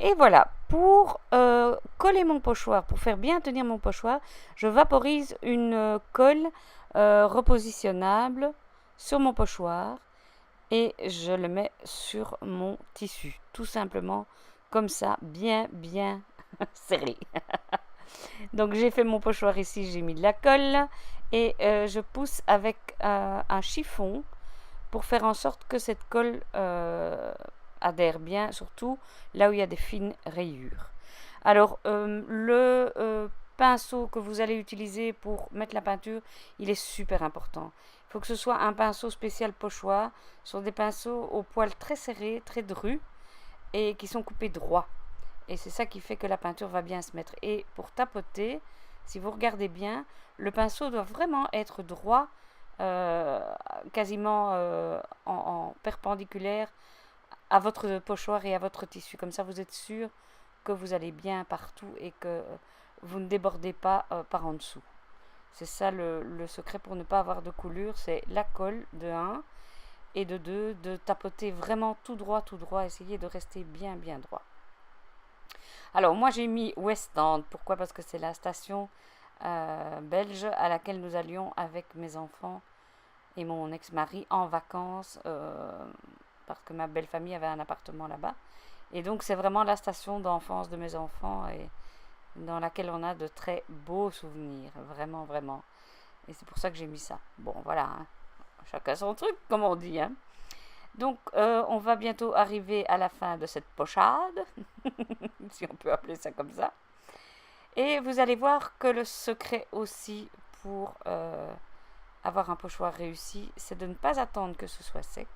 Et voilà, pour coller mon pochoir, pour faire bien tenir mon pochoir, je vaporise une colle repositionnable sur mon pochoir et je le mets sur mon tissu, tout simplement comme ça, bien serré. Donc j'ai fait mon pochoir ici, j'ai mis de la colle et je pousse avec un chiffon pour faire en sorte que cette colle adhère bien, surtout là où il y a des fines rayures. Alors le pinceau que vous allez utiliser pour mettre la peinture, il est super important. Il faut que ce soit un pinceau spécial pochoir. Ce sont des pinceaux au poil très serré, très dru et qui sont coupés droit. Et c'est ça qui fait que la peinture va bien se mettre. Et pour tapoter, si vous regardez bien, le pinceau doit vraiment être droit, euh, quasiment en perpendiculaire à votre pochoir et à votre tissu. Comme ça, vous êtes sûr que vous allez bien partout et que vous ne débordez pas par en dessous. C'est ça le secret pour ne pas avoir de coulure, c'est la colle de 1 et de 2, de tapoter vraiment tout droit, essayez de rester bien droit. Alors moi j'ai mis West End, pourquoi? Parce que c'est la station belge à laquelle nous allions avec mes enfants et mon ex-mari en vacances, parce que ma belle famille avait un appartement là-bas. Et donc c'est vraiment la station d'enfance de mes enfants et dans laquelle on a de très beaux souvenirs, vraiment. Et c'est pour ça que j'ai mis ça. Bon voilà, hein. Chacun son truc, comme on dit, hein. Donc on va bientôt arriver à la fin de cette pochade, si on peut appeler ça comme ça. Et vous allez voir que le secret aussi pour avoir un pochoir réussi, c'est de ne pas attendre que ce soit sec.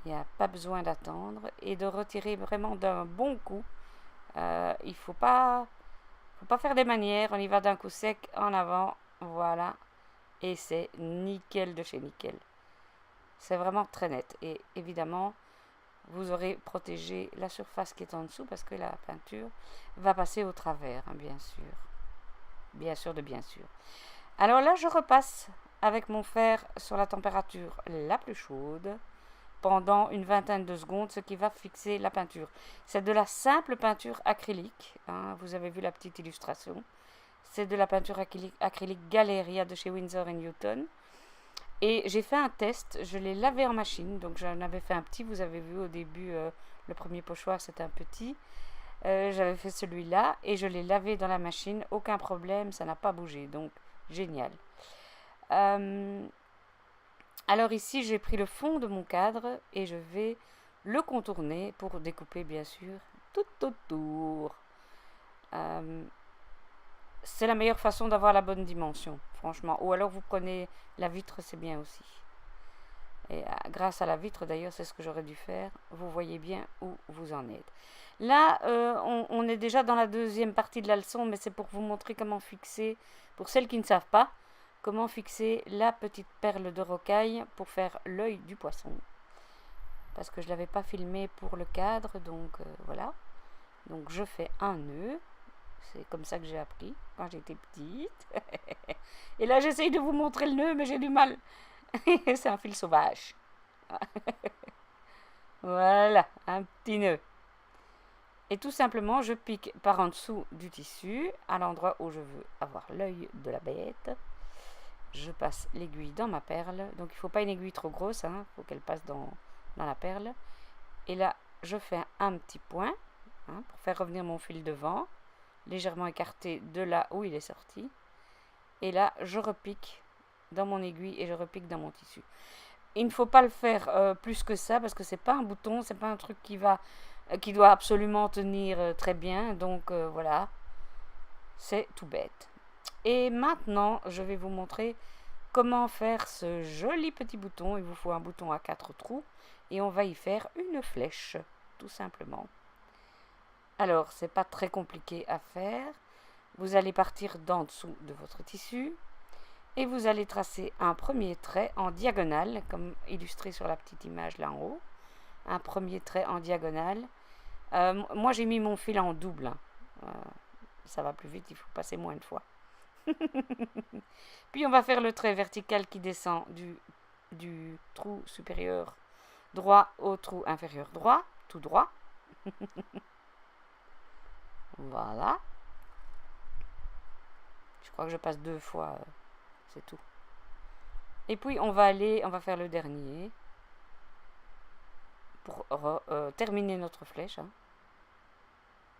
Il n'y a pas besoin d'attendre et de retirer vraiment d'un bon coup. Il ne faut pas faire des manières, on y va d'un coup sec, en avant, voilà. Et c'est nickel de chez nickel. C'est vraiment très net. Et évidemment, vous aurez protégé la surface qui est en dessous parce que la peinture va passer au travers, hein, bien sûr. Bien sûr de bien sûr. Alors là, je repasse avec mon fer sur la température la plus chaude pendant une vingtaine de secondes, ce qui va fixer la peinture. C'est de la simple peinture acrylique, hein, vous avez vu la petite illustration. C'est de la peinture acrylique Galeria de chez Winsor & Newton. Et j'ai fait un test, je l'ai lavé en machine, donc j'en avais fait un petit, vous avez vu au début, le premier pochoir c'était un petit. J'avais fait celui-là et je l'ai lavé dans la machine, aucun problème, ça n'a pas bougé, donc génial. Alors ici j'ai pris le fond de mon cadre et je vais le contourner pour découper bien sûr tout autour. C'est la meilleure façon d'avoir la bonne dimension, franchement. Ou alors vous prenez la vitre, c'est bien aussi. Et grâce à la vitre d'ailleurs, c'est ce que j'aurais dû faire. Vous voyez bien où vous en êtes. Là, on est déjà dans la deuxième partie de la leçon, mais c'est pour vous montrer comment fixer, pour celles qui ne savent pas, comment fixer la petite perle de rocaille pour faire l'œil du poisson. Parce que je ne l'avais pas filmé pour le cadre, donc voilà. Donc je fais un nœud. C'est comme ça que j'ai appris quand j'étais petite. Et là, j'essaye de vous montrer le nœud, mais j'ai du mal. C'est un fil sauvage. Voilà, un petit nœud. Et tout simplement, je pique par en dessous du tissu, à l'endroit où je veux avoir l'œil de la bête. Je passe l'aiguille dans ma perle. Donc, il ne faut pas une aiguille trop grosse, hein. Il faut qu'elle passe dans la perle. Et là, je fais un petit point, hein, pour faire revenir mon fil devant, légèrement écarté de là où il est sorti. Et là, je repique dans mon aiguille et je repique dans mon tissu. Il ne faut pas le faire plus que ça parce que c'est pas un bouton, c'est pas un truc qui doit absolument tenir très bien. Donc voilà, c'est tout bête. Et maintenant, je vais vous montrer comment faire ce joli petit bouton. Il vous faut un bouton à 4 trous et on va y faire une flèche, tout simplement. Alors, c'est pas très compliqué à faire. Vous allez partir d'en dessous de votre tissu et vous allez tracer un premier trait en diagonale, comme illustré sur la petite image là en haut. Un premier trait en diagonale. Moi, j'ai mis mon fil en double. Ça va plus vite, il faut passer moins de fois. Puis on va faire le trait vertical qui descend du trou supérieur droit au trou inférieur droit, tout droit. Voilà. Je crois que je passe 2 fois, c'est tout. Et puis on va faire le dernier pour terminer notre flèche. Hein.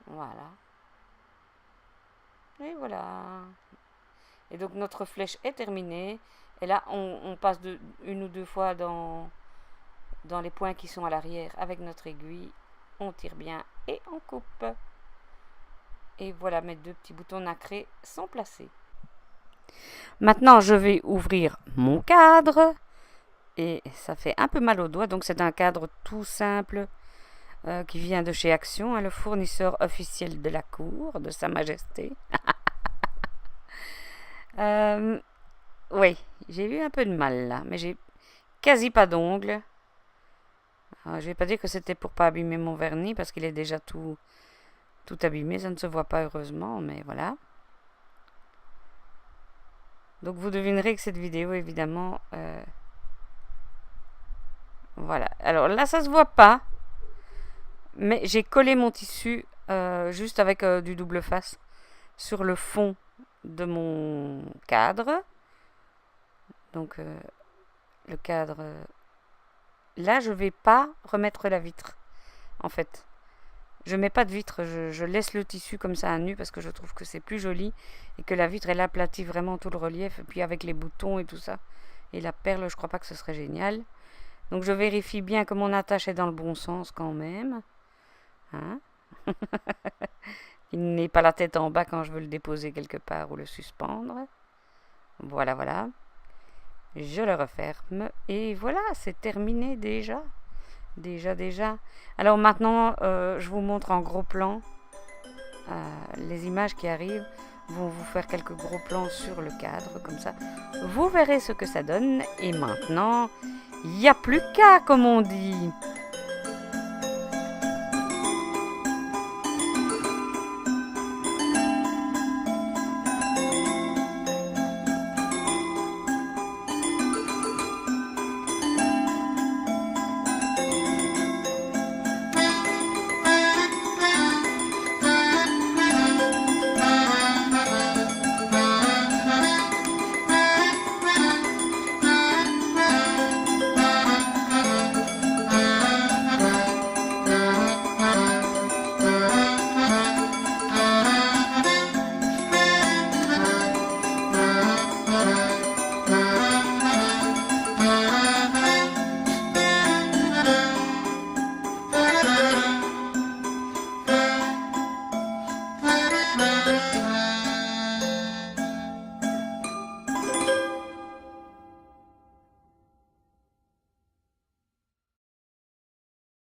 Voilà. Et voilà. Et donc notre flèche est terminée. Et là, on passe une ou deux fois dans les points qui sont à l'arrière avec notre aiguille. On tire bien et on coupe. Et voilà, mes 2 petits boutons nacrés sont placés. Maintenant, je vais ouvrir mon cadre. Et ça fait un peu mal aux doigts. Donc c'est un cadre tout simple qui vient de chez Action, hein, le fournisseur officiel de la cour, de Sa Majesté. Oui, j'ai eu un peu de mal là, mais j'ai quasi pas d'ongles. Je vais pas dire que c'était pour pas abîmer mon vernis parce qu'il est déjà tout abîmé, ça ne se voit pas heureusement, mais voilà. Donc vous devinerez que cette vidéo, évidemment, voilà. Alors là, ça se voit pas, mais j'ai collé mon tissu juste avec du double face sur le fond de mon cadre. Donc le cadre, là je vais pas remettre la vitre en fait, je mets pas de vitre, je laisse le tissu comme ça à nu parce que je trouve que c'est plus joli et que la vitre elle aplatit vraiment tout le relief, et puis avec les boutons et tout ça et la perle, je crois pas que ce serait génial. Donc je vérifie bien que mon attache est dans le bon sens quand même, hein. Il n'est pas la tête en bas quand je veux le déposer quelque part ou le suspendre. Voilà, voilà. Je le referme et voilà, c'est terminé déjà. Déjà. Alors maintenant, je vous montre en gros plan. Les images qui arrivent vont vous faire quelques gros plans sur le cadre, comme ça. Vous verrez ce que ça donne. Et maintenant, il n'y a plus qu'à, comme on dit.